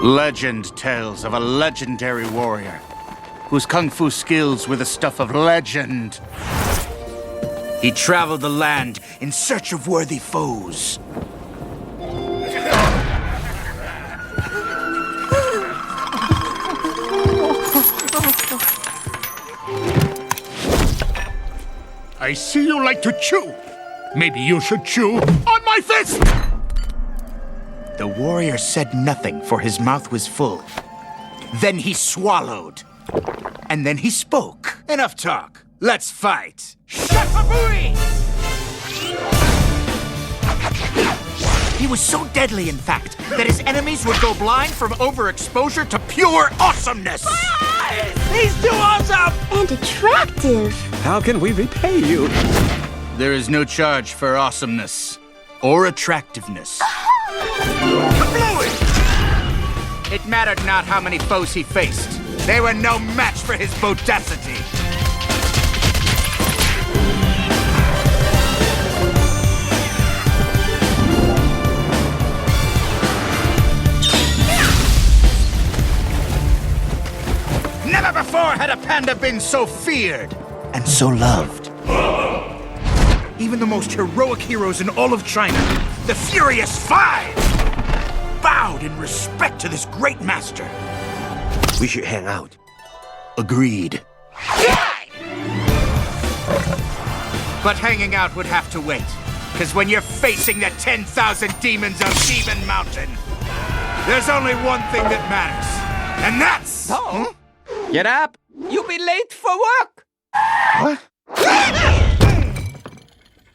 Legend tells of a legendary warrior whose kung fu skills were the stuff of legend. He traveled the land in search of worthy foes. I see you like to chew. Maybe you should chew on my fist! The warrior said nothing, for his mouth was full. Then he swallowed. And then he spoke. Enough talk. Let's fight. Shafabui! He was so deadly, in fact, that his enemies would go blind from overexposure to pure awesomeness. He's too awesome! And attractive. How can we repay you? There is no charge for awesomeness or attractiveness. It mattered not how many foes he faced. They were no match for his bodacity. Never before had a panda been so feared and so loved. Even the most heroic heroes in all of China, the Furious Five, bowed in respect to this great master. We should hang out. Agreed. But hanging out would have to wait, because when you're facing the 10,000 demons of Demon Mountain, there's only one thing that matters, and that's... Get up! You'll be late for work! What?